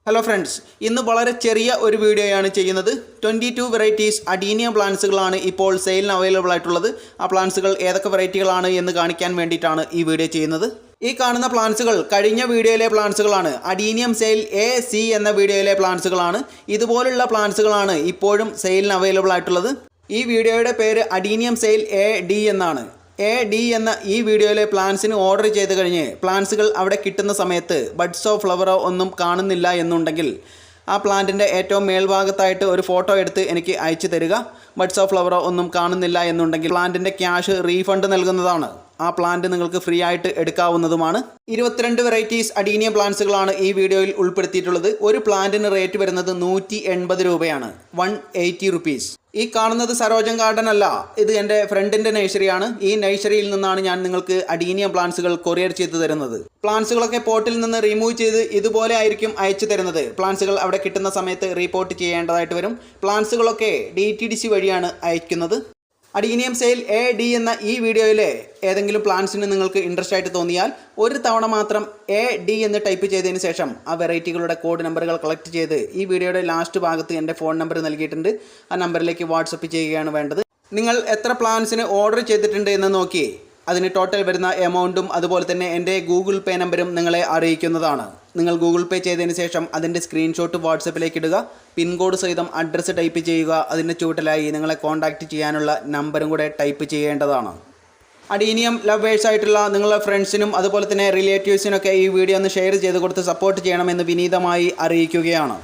Hello friends, ഇന്ന് വളരെ ചെറിയ ഒരു വീഡിയോയാണ് ചെയ്യുന്നത്. 22 വെറൈറ്റീസ് അഡീനിയം പ്ലാന്റ്സുകളാണ് ഇപ്പോൾ സെയിലിന് അവൈലബിൾ ആയിട്ടുള്ളത്. ആ പ്ലാന്റ്സുകൾ ഏതൊക്കെ വെറൈറ്റികളാണ് എന്ന് കാണിക്കാൻ വേണ്ടിയിട്ടാണ് ഈ വീഡിയോ ചെയ്യുന്നത്. ഈ കാണുന്ന പ്ലാന്റ്സുകൾ കഴിഞ്ഞ വീഡിയോയിലെ പ്ലാന്റ്സുകളാണ്. അഡീനിയം സെയിൽ AC എന്ന വീഡിയോയിലെ പ്ലാന്റ്സുകളാണ്. ഇതുപോലുള്ള പ്ലാന്റ്സുകളാണ് ഇപ്പോഴും സെയിലിന് അവൈലബിൾ ആയിട്ടുള്ളത്. ഈ വീഡിയോയുടെ പേര് അഡീനിയം സെയിൽ AD എന്നാണ്. AD എന്ന ഈ വീഡിയോയിലെ പ്ലാന്റ്സിന് ഓർഡർ ചെയ്ത് കഴിഞ്ഞ് പ്ലാന്റ്സുകൾ അവിടെ കിട്ടുന്ന സമയത്ത് ബഡ്സോ ഫ്ലവറോ ഒന്നും കാണുന്നില്ല എന്നുണ്ടെങ്കിൽ ആ പ്ലാന്റിൻ്റെ ഏറ്റവും മേൽഭാഗത്തായിട്ട് ഒരു ഫോട്ടോ എടുത്ത് എനിക്ക് അയച്ചു തരിക. ബഡ്സോ ഫ്ലവറോ ഒന്നും കാണുന്നില്ല എന്നുണ്ടെങ്കിൽ പ്ലാന്റിൻ്റെ ക്യാഷ് റീഫണ്ട് നൽകുന്നതാണ്. ആ പ്ലാന്റ് നിങ്ങൾക്ക് ഫ്രീ ആയിട്ട് എടുക്കാവുന്നതുമാണ്. 22 വെറൈറ്റീസ് അഡീനിയം പ്ലാന്റ്സുകളാണ് ഈ വീഡിയോയിൽ ഉൾപ്പെടുത്തിയിട്ടുള്ളത്. ഒരു പ്ലാന്റിന് റേറ്റ് വരുന്നത് 180 രൂപയാണ്, 180 റുപ്പീസ്. ഈ കാണുന്നത് സരോജം ഗാർഡൻ അല്ല, ഇത് എൻ്റെ ഫ്രണ്ടിൻ്റെ നഴ്സറിയാണ്. ഈ നഴ്സറിയിൽ നിന്നാണ് ഞാൻ നിങ്ങൾക്ക് അഡീനിയം പ്ലാന്റ്സുകൾ കൊറിയർ ചെയ്ത് തരുന്നത്. പ്ലാന്റ്സുകളൊക്കെ പോട്ടിൽ നിന്ന് റിമൂവ് ചെയ്ത് ഇതുപോലെ ആയിരിക്കും അയച്ചു തരുന്നത്. പ്ലാന്റ്സുകൾ അവിടെ കിട്ടുന്ന സമയത്ത് റിപ്പോർട്ട് ചെയ്യേണ്ടതായിട്ട് വരും. പ്ലാന്റ്സുകളൊക്കെ DTDC വഴിയാണ് അയക്കുന്നത്. അഡീനിയം സെയിൽ AD എന്ന ഈ വീഡിയോയിലെ ഏതെങ്കിലും പ്ലാന്റ്സിന് നിങ്ങൾക്ക് ഇൻട്രസ്റ്റ് ആയിട്ട് തോന്നിയാൽ ഒരു തവണ മാത്രം AD എന്ന് ടൈപ്പ് ചെയ്തതിന് ശേഷം ആ വെറൈറ്റികളുടെ കോഡ് നമ്പറുകൾ കളക്ട് ചെയ്ത് ഈ വീഡിയോയുടെ ലാസ്റ്റ് ഭാഗത്ത് എൻ്റെ ഫോൺ നമ്പർ നൽകിയിട്ടുണ്ട്. ആ നമ്പറിലേക്ക് വാട്സപ്പ് ചെയ്യുകയാണ് വേണ്ടത്. നിങ്ങൾ എത്ര പ്ലാന്റ്സിന് ഓർഡർ ചെയ്തിട്ടുണ്ട് എന്ന് നോക്കി അതിന് ടോട്ടൽ വരുന്ന എമൗണ്ടും അതുപോലെ തന്നെ എൻ്റെ ഗൂഗിൾ പേ നമ്പരും നിങ്ങളെ അറിയിക്കുന്നതാണ്. നിങ്ങൾ ഗൂഗിൾ പേ ചെയ്തതിന് ശേഷം അതിൻ്റെ സ്ക്രീൻഷോട്ട് വാട്സപ്പിലേക്ക് ഇടുക. പിൻകോഡ് സഹിതം അഡ്രസ്സ് ടൈപ്പ് ചെയ്യുക. അതിൻ്റെ ചുവട്ടിലായി നിങ്ങളെ കോൺടാക്റ്റ് ചെയ്യാനുള്ള നമ്പറും കൂടെ ടൈപ്പ് ചെയ്യേണ്ടതാണ്. അഡീനിയം ലവേഴ്സ് ആയിട്ടുള്ള നിങ്ങളുടെ ഫ്രണ്ട്സിനും അതുപോലെ തന്നെ റിലേറ്റീവ്സിനൊക്കെ ഈ വീഡിയോ ഒന്ന് ഷെയർ ചെയ്ത് കൊടുത്ത് സപ്പോർട്ട് ചെയ്യണമെന്ന് വിനീതമായി അറിയിക്കുകയാണ്.